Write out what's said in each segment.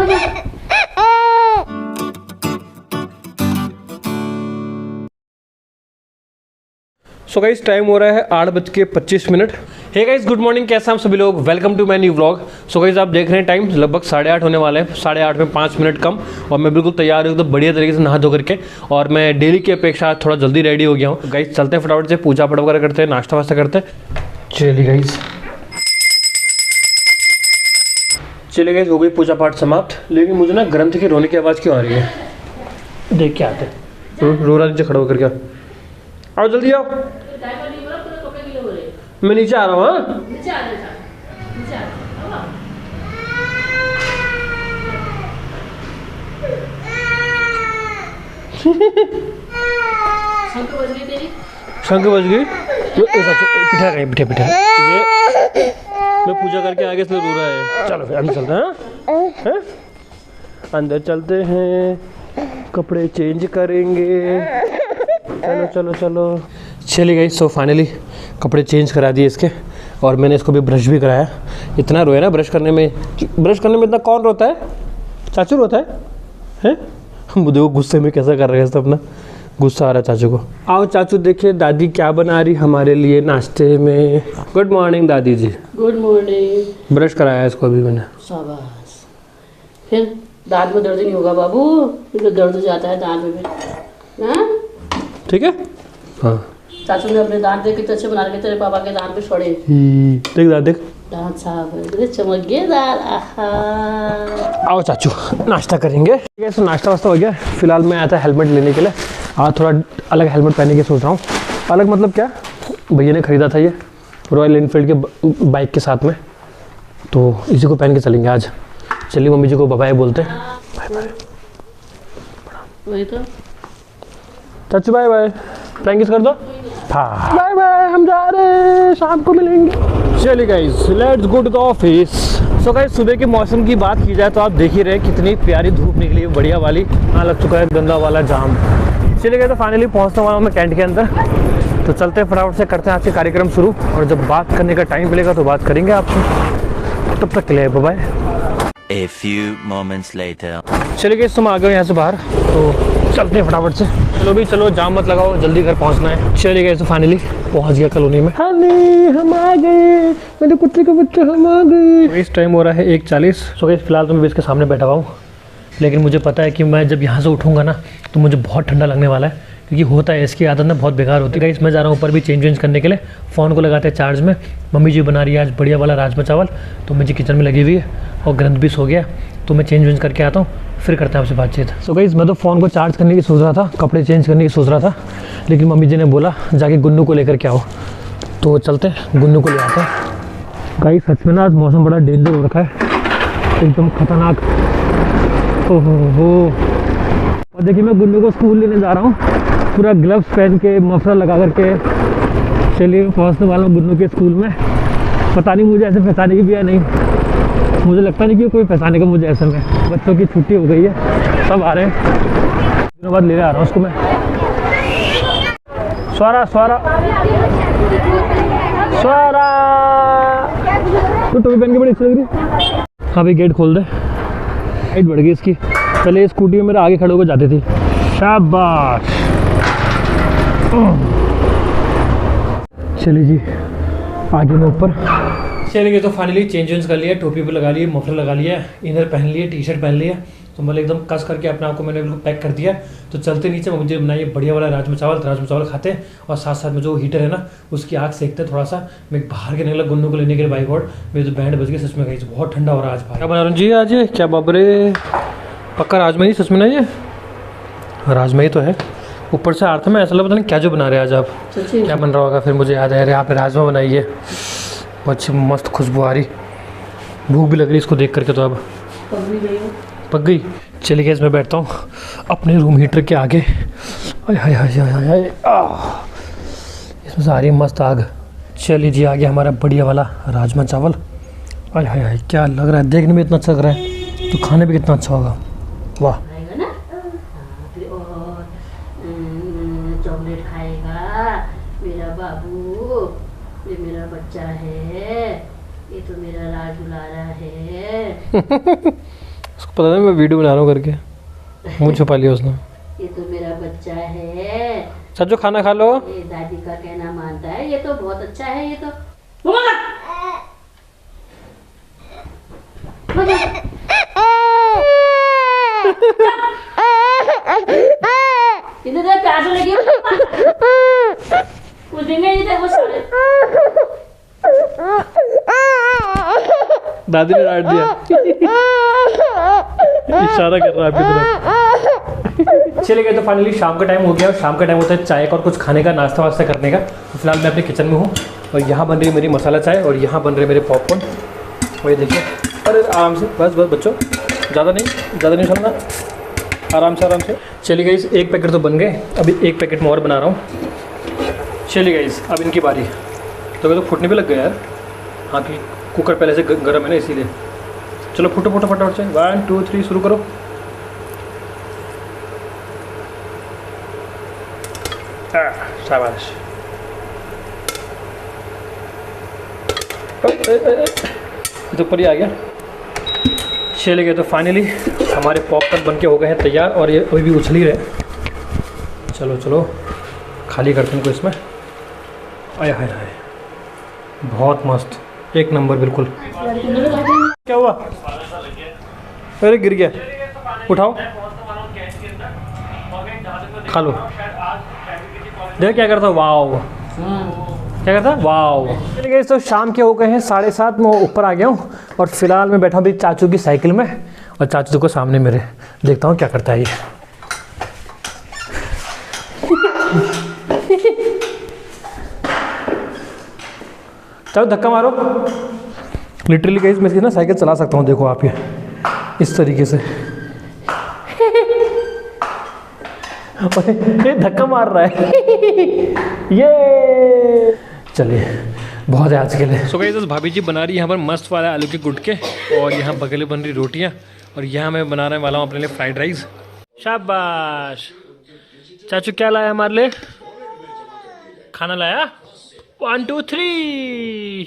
So guys time हो रहा है 8:25। हे गाइस गुड मॉर्निंग, कैसे हम सभी लोग। Welcome to my new vlog. So guys आप देख रहे हैं टाइम लगभग 8:30 होने वाले हैं। 8:30 में 5 मिनट कम और मैं बिल्कुल तैयार हूँ, तो बढ़िया तरीके से नहा धो करके। और मैं डेली की अपेक्षा थोड़ा जल्दी रेडी हो गया हूँ। गाइस चलते हैं फटाफट से, पूजा पाठ वगैरह करते हैं, नाश्ता वास्ता करते हैं। चलिए गाइस हो गई पूजा पाठ समाप्त। लेकिन मुझे ना ग्रंथ की रोने की आवाज़ क्यों आ रही है, देख के आते। रो रहा नीचे खड़ा होकर क्या, आओ जल्दी आओ, मैं नीचे आ रहा हूँ। हाँ शंख बज गई। पिठा कहीं पिठा ये मैं पूजा करके आगे से रो रहा है। चलो फिर अंदर चलते हैं। अंदर चलते हैं, कपड़े चेंज करेंगे। चलो चलो चलो चली गई। सो फाइनली कपड़े चेंज करा दिए इसके, और मैंने इसको भी ब्रश भी कराया। इतना रोया ना ब्रश करने में इतना कौन रोता है? चाचू रोता है? देखो गुस्से में कैसा कर रहे हैं सब, अपना गुस्सा आ रहा है चाचू को। आओ चाचू देखिए दादी क्या बना रही हमारे लिए नाश्ते में। गुड मॉर्निंग दादी जी। Good morning. ब्रश कराया इसको अभी मैंने। शाबाश। फिर दांत में दर्द नहीं होगा बाबू, फिर दर्द हो जाता है दांत में फिर। हाँ ठीक है। हाँ चाचू ने अपने दांत देख कितने अच्छे बना रखे, तेरे पापा के दांत पे छोड़े। देख दाद देख, दांत साफ है, चमक गए दांत। आओ चाचू नाश्ता करेंगे। ठीक है, तो नाश्ता वास्ता हो गया। फिलहाल मैं आया था हेलमेट लेने के लिए। आज थोड़ा अलग हेलमेट पहनने की सोच रहा हूँ। अलग मतलब क्या, भैया ने ख़रीदा था ये रॉयल एनफील्ड के बाइक के साथ में, तो इसी को पहन के चलेंगे आज। चलिए मम्मी जी को बाय बोलते हैं। वही तो चाचू बाय बाय, प्रैंकिस कर दो। हाँ बाय बाय, हम जा रहे हैं, शाम को मिलेंगे। चलिए guys let's go to the office. So guys सुबह के मौसम की बात की जाए तो आप देख ही रहे कितनी प्यारी धूप निकली है, बढ़िया वाली। हाँ लग चुका है गंदा वाला जाम। चलिए गए तो फाइनली पहुंचने वाला हूँ मैं टेंट के अंदर। तो चलते हैं फटाफट से, करते हैं आज के कार्यक्रम शुरू। और जब बात करने का टाइम मिलेगा तो बात करेंगे आपसे। तब तक के लिए bye bye. A few moments later. चलिए गए तुम आ गए यहाँ से बाहर, तो चलते हैं फटाफट से। चलो भी चलो, जाम मत लगाओ, जल्दी घर पहुँचना है। चलिए गए तो फाइनली पहुँच गया कॉलोनी में। हम आ गए, मेरे कुत्ते के बच्चे हम आ गए। इस टाइम हो रहा है 1:40। सो गाइस फिलहाल तो मैं इसके सामने बैठा हुआ हूँ, लेकिन मुझे पता है कि मैं जब यहाँ से उठूँगा ना तो मुझे बहुत ठंडा लगने वाला है, क्योंकि होता है इसकी आदत ना बहुत बेकार होती है। गाइस मैं जा रहा हूँ ऊपर भी चेंज वेंज करने के लिए। फ़ोन को लगाते हैं चार्ज में। मम्मी जी बना रही है आज बढ़िया वाला राजमा चावल, तो मुझे किचन में लगी हुई है। और ग्रंथ भी सो गया, तो मैं चेंज वेंज करके आता हूँ, फिर करते हैं आपसे बातचीत। सो गाइस मैं तो फ़ोन को चार्ज करने की सोच रहा था, कपड़े चेंज करने की सोच रहा था, लेकिन मम्मी जी ने बोला जाके गुन्नू को लेकर के आओ। तो चलते हैं गुन्नू को ले आते हैं। गाइस सच में ना आज मौसम बड़ा डेंजर हो रखा है, एकदम खतरनाक। ओहो, और देखिए मैं गुन्नू को स्कूल लेने जा रहा हूँ, पूरा ग्लव्स पहन के, मफलर लगा करके। चलिए पहुँचने वाला हूँ गुन्नू के स्कूल में। पता नहीं मुझे ऐसे फंसाने की भी है नहीं, मुझे लगता नहीं कि कोई फंसाने का मुझे ऐसे में। बच्चों की छुट्टी हो गई है, सब आ रहे हैं, दिनों बाद लेने आ रहा हूँ उसको मैं। स्वारा स्वारा स्वारा, तो टोपी पहन के बड़ी अच्छी लग रही। हाँ भाई गेट खोल दे, हाइट बढ़ गई इसकी। पहले स्कूटी में मेरे आगे खड़े होकर जाती थी। शाबाश। चलिए जी आगे में ऊपर। चलिए तो फाइनली चेंज वेंज कर लिया, टोपी भी लगा ली, मफलर लगा लिया, इनर पहन लिया, टी शर्ट पहन लिया। तो मतलब एकदम कस करके अपने आप को मैंने बिल्कुल पैक कर दिया। तो चलते नीचे मुझे बनाइए बढ़िया वाला राजमा चावल खाते हैं, और साथ साथ में जो हीटर है ना उसकी आग सेकते हैं थोड़ा सा। मैं बाहर के निकला गुन्नू को लेने के लिए बाइक, और मेरे तो बैंड बज गए सच में। गई बहुत ठंडा हो रहा है आज। क्या बना रहा हूँ जी आज? क्या बाबरे, पक्का राजमा ही सच में? ना ये राजमा ही तो है। ऊपर से आर्थ में ऐसा लगा पता नहीं क्या जो बना रहे हैं आज आप। क्या बन रहा होगा? फिर मुझे याद आया, यहाँ पे राजमा बनाइए, बहुत अच्छी मस्त खुशबू आ रही। भूख भी लग रही इसको देख करके। तो अब पक गई। चलिए गैस मैं बैठता हूँ अपने रूम हीटर के आगे। हाय हाय हाय हाय हाय, इसमें से आ रही है मस्त आग। चलिए जी आ गया हमारा बढ़िया वाला राजमा चावल। हाय हाय हाय क्या लग रहा है, देखने में इतना अच्छा लग रहा है, तो खाने भी कितना अच्छा होगा। वाह। चॉकलेट खाएगा मेरा बाबू, ये मेरा बच्चा है, ये तो मेरा राज दुलारा है। पता नहीं मैं वीडियो बना रहा हूँ करके मुँह छुपा लिया उसने। ये तो मेरा बच्चा है, सच्चो खाना खा लो। ये दादी का कहना मानता है, ये तो बहुत अच्छा है। ये तो इधर प्यास लगी कुछ दिन में इधर कुछ दादी ने डांट दिया, इशारा कर रहा है आपकी तरफ। चले गए तो फाइनली शाम का टाइम हो गया और शाम का टाइम होता है चाय का और कुछ खाने का, नाश्ता वास्ता करने का। तो फिलहाल मैं अपने किचन में हूँ और यहाँ बन रही है मेरी मसाला चाय और यहाँ बन रहे मेरे पॉपकॉर्न। और ये देखिए, अरे आराम से, बस बस बच्चों, ज़्यादा नहीं चलना, आराम से। चलिए गाइस, एक पैकेट तो बन गए, अभी एक पैकेट में और बना रहा हूँ। चलिए गाइस, अब इनकी बारी। तो फूटने भी लग गया यार, हाँ कि कुकर पहले से गर्म है ना इसीलिए। चलो फुटो फटाफट से, 1 2 3 शुरू करो। शाबाश। तो ऊपर ही आ गया। चले गए तो फाइनली हमारे पॉपकॉर्न बनके हो गए हैं तैयार और ये अभी भी उछल ही रहे। चलो खाली करते हैं इनको इसमें। आय हाय हाय, बहुत मस्त, एक नंबर बिल्कुल। क्या हुआ? अरे गिर गया, उठाओ खा लो। देख क्या करता, वाव, क्या करता, वाव। चलिए गाइस, तो शाम के हो गए हैं 7:30, मैं ऊपर आ गया हूँ और फिलहाल मैं बैठा हूँ चाचू की साइकिल में और चाचू को सामने मेरे, देखता हूँ क्या करता है ये। चलो धक्का मारो। लिटरली गाइस मैं इसकी ना साइकिल चला सकता हूँ, देखो आप ये इस तरीके से। ये धक्का मार रहा है। ये चलिए, बहुत है आज के लिए। सो गाइस, भाभी जी बना रही है यहाँ पर मस्त वाला आलू के गुटके और यहाँ बगल में बन रही रोटियाँ और यहाँ मैं बनाने वाला हूँ अपने लिए फ्राइड राइस। शाबाश। चाचू क्या लाया हमारे लिए? खाना लाया? 1 2 3।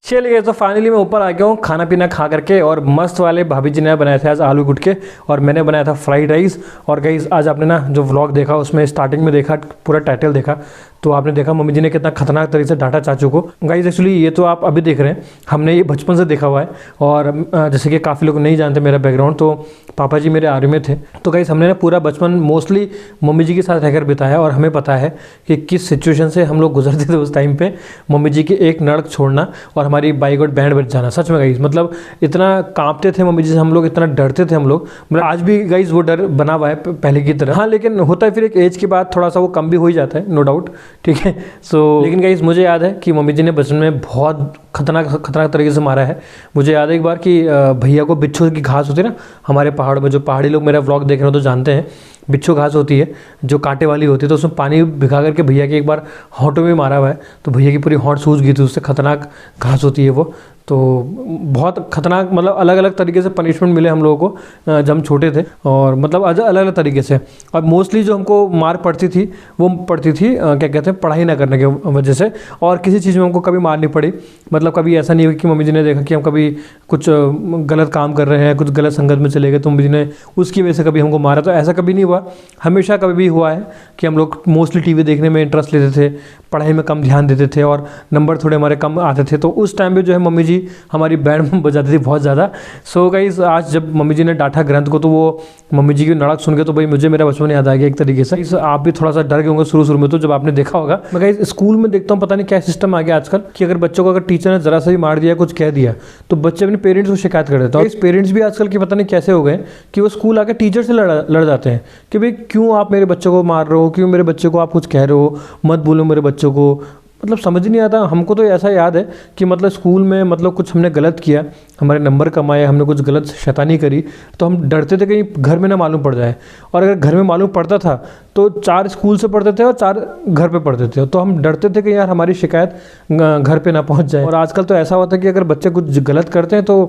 चलिए तो फाइनली मैं ऊपर आ गया हूँ खाना पीना खा करके और मस्त वाले भाभी जी ने बनाए थे आज आलू गुटके और मैंने बनाया था फ्राइड राइस। और गाइस आज आपने ना जो व्लॉग देखा उसमें स्टार्टिंग में देखा, पूरा टाइटल देखा तो आपने देखा मम्मी जी ने कितना खतरनाक तरीके से डांटा चाचू को। गाइस एक्चुअली ये तो आप अभी देख रहे हैं, हमने ये बचपन से देखा हुआ है और जैसे कि काफ़ी लोग नहीं जानते मेरा बैकग्राउंड, तो पापा जी मेरे आर्मी में थे। तो गाइस हमने ना पूरा बचपन मोस्टली मम्मी जी के साथ रहकर बिताया और हमें पता है कि किस सिचुएशन से हम लोग गुजरते थे उस टाइम पे। मम्मी जी की एक नड़क छोड़ना और हमारी बाइक और बैंड बज जाना, सच में गाइस मतलब इतना कांपते थे मम्मी जी से हम लोग, इतना डरते थे हम लोग। मतलब आज भी गाइस वो डर बना हुआ है पहले की तरह। हाँ लेकिन होता है फिर एक एज के बाद थोड़ा सा वो कम भी हो ही जाता है, नो डाउट, ठीक है। सो लेकिन गाइस मुझे याद है कि मम्मी जी ने बचपन में बहुत खतरनाक तरीके से मारा है। मुझे याद है एक बार कि भैया को बिच्छू की घास होती है ना हमारे पहाड़ में, जो पहाड़ी लोग मेरा व्लॉग देख रहे हो तो जानते हैं, बिच्छू घास होती है जो कांटे वाली होती है, तो उसमें पानी भिगा करके भैया के एक बार होंठों में मारा हुआ है तो भैया की पूरी होंठ सूज गई थी, उससे खतरनाक घास होती है वो। तो बहुत खतरनाक, मतलब अलग अलग तरीके से पनिशमेंट मिले हम लोगों को जब हम छोटे थे और मतलब अलग अलग तरीके से। और मोस्टली जो हमको मार पड़ती थी वो पड़ती थी क्या कहते हैं पढ़ाई ना करने की वजह से, और किसी चीज़ में हमको कभी मार नहीं पड़ी। मतलब कभी ऐसा नहीं हुआ कि मम्मी जी ने देखा कि हम कभी कुछ गलत काम कर रहे हैं, कुछ गलत संगत में चले गए तो मम्मी जी ने उसकी वजह से कभी हमको मारा, तो ऐसा कभी नहीं हुआ। हमेशा कभी भी हुआ है कि हम लोग मोस्टली टीवी देखने में इंटरेस्ट लेते थे, पढ़ाई में कम ध्यान देते थे और नंबर थोड़े हमारे कम आते थे, तो उस टाइम पे जो है मम्मी जी हमारी बैंड में बजाती थी बहुत ज़्यादा। सो गाइस आज जब मम्मी जी ने डांटा ग्रंथ को तो वो मम्मी जी की नड़क सुन के तो भाई मुझे मेरा बचपन याद आ गया एक तरीके से। आप भी थोड़ा सा डर गए होंगे शुरू में तो जब आपने देखा होगा। मैं गाइस स्कूल में देखता हूँ पता नहीं क्या सिस्टम आ गया आजकल कि अगर बच्चों को अगर टीचर ने ज़रा सा भी मार दिया, कुछ कह दिया तो बच्चे अपने पेरेंट्स को शिकायत कर देते हैं। इस पेरेंट्स भी आजकल के पता नहीं कैसे हो गए कि वो स्कूल आकर टीचर से लड़ जाते हैं कि भाई क्यों आप मेरे बच्चों को मार रहे हो, क्यों मेरे बच्चे को आप कुछ कह रहे हो, मत बोलो मेरे बच्चों को। मतलब समझ नहीं आता हमको। तो ऐसा याद है कि मतलब स्कूल में मतलब कुछ हमने गलत किया, हमारे नंबर कम आए, हमने कुछ गलत शैतानी करी तो हम डरते थे कहीं घर में ना मालूम पड़ जाए, और अगर घर में मालूम पड़ता था तो 4 स्कूल से पढ़ते थे और 4 घर पे पढ़ते थे, तो हम डरते थे कि यार हमारी शिकायत घर पे ना पहुंच जाए। और आजकल तो ऐसा होता है कि अगर बच्चे कुछ गलत करते हैं तो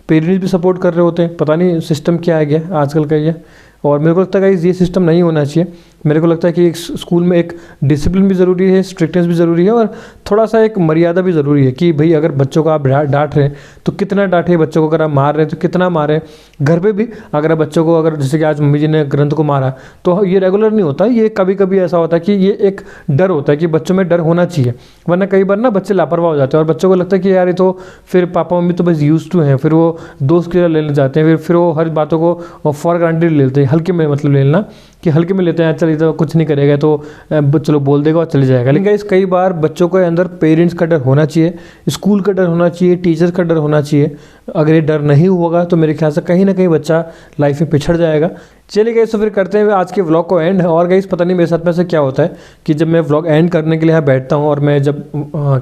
पेरेंट्स भी सपोर्ट कर रहे होते हैं। पता नहीं सिस्टम क्या आ गया आजकल का ये, और मेरे को लगता है कि ये सिस्टम नहीं होना चाहिए। मेरे को लगता है कि एक स्कूल में एक डिसिप्लिन भी ज़रूरी है, स्ट्रिक्टनेस भी ज़रूरी है, और थोड़ा सा एक मर्यादा भी ज़रूरी है कि भाई अगर बच्चों को आप डांट रहे हैं तो कितना डांटे, बच्चों को अगर आप मार रहे हैं तो कितना मारें। घर पे भी अगर बच्चों को, अगर जैसे कि आज मम्मी जी ने ग्रंथ को मारा, तो ये रेगुलर नहीं होता, ये कभी कभी ऐसा होता है कि ये एक डर होता है कि बच्चों में डर होना चाहिए, वरना कई बार ना बच्चे लापरवाह हो जाते हैं और बच्चों को लगता है कि यार ये तो फिर पापा मम्मी तो बस यूज टू हैं, फिर वो दोस्त की तरह लेने जाते हैं, फिर वो हर बातों को फॉर ग्रांटेड ले लेते हैं, हल्के में मतलब ले लेना कि हल्के में लेते हैं, चल ये तो कुछ नहीं करेगा तो चलो बोल देगा और चले जाएगा। लेकिन गाइस कई बार बच्चों के अंदर पेरेंट्स का डर होना चाहिए, स्कूल का डर होना चाहिए, टीचर्स का डर होना चाहिए। अगर ये डर नहीं होगा तो मेरे ख्याल से कहीं ना कहीं बच्चा लाइफ में पिछड़ जाएगा। चलिए गाइस, तो फिर करते हैं आज के व्लॉग को एंड। और गाइस पता नहीं मेरे साथ में से क्या होता है कि जब मैं व्लॉग एंड करने के लिए यहाँ बैठता हूँ और मैं जब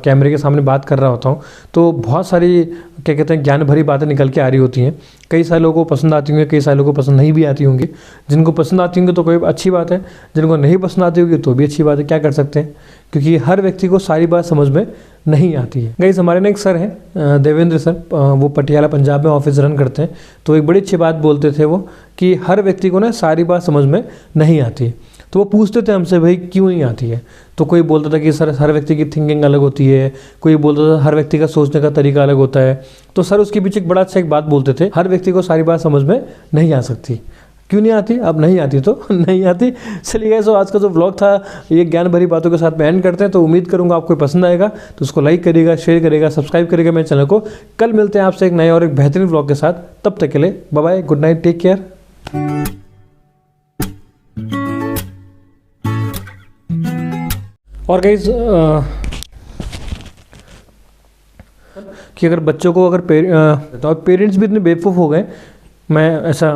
कैमरे के सामने बात कर रहा होता हूँ तो बहुत सारी क्या कहते हैं ज्ञान भरी बातें निकल के आ रही होती हैं। कई सारे लोगों को पसंद आती होंगी, कई सारे लोगों को पसंद नहीं भी आती होंगी। जिनको पसंद आती होंगी तो कोई अच्छी बात है, जिनको नहीं पसंद आती होगी तो भी अच्छी बात है, क्या कर सकते हैं, क्योंकि हर व्यक्ति को सारी बात समझ में नहीं आती है। गाइस हमारे ना एक सर हैं देवेंद्र सर, वो पटियाला पंजाब में ऑफिस रन करते हैं, तो एक बड़ी अच्छी बात बोलते थे वो कि हर व्यक्ति को ना सारी बात समझ में नहीं आती है। तो वो पूछते थे हमसे भाई क्यों नहीं आती है, तो कोई बोलता था कि सर हर व्यक्ति की थिंकिंग अलग होती है, कोई बोलता था हर व्यक्ति का सोचने का तरीका अलग होता है। तो सर उसके पीछे एक बड़ा अच्छा एक बात बोलते थे, हर व्यक्ति को सारी बात समझ में नहीं आ सकती। क्यों नहीं आती? अब नहीं आती तो नहीं आती। चलिए गाइस, आज का जो व्लॉग था ये ज्ञान भरी बातों के साथ में एंड करते हैं। तो उम्मीद करूंगा आपको पसंद आएगा, तो उसको लाइक करिएगा, शेयर करिएगा, सब्सक्राइब करिएगा मेरे चैनल को। कल मिलते हैं आपसे एक नए और एक बेहतरीन व्लॉग के साथ। तब तक के लिए bye bye, good night, take care. और गाइस कि अगर बच्चों को अगर पेरेंट्स भी इतने बेवकूफ़ हो गए, मैं ऐसा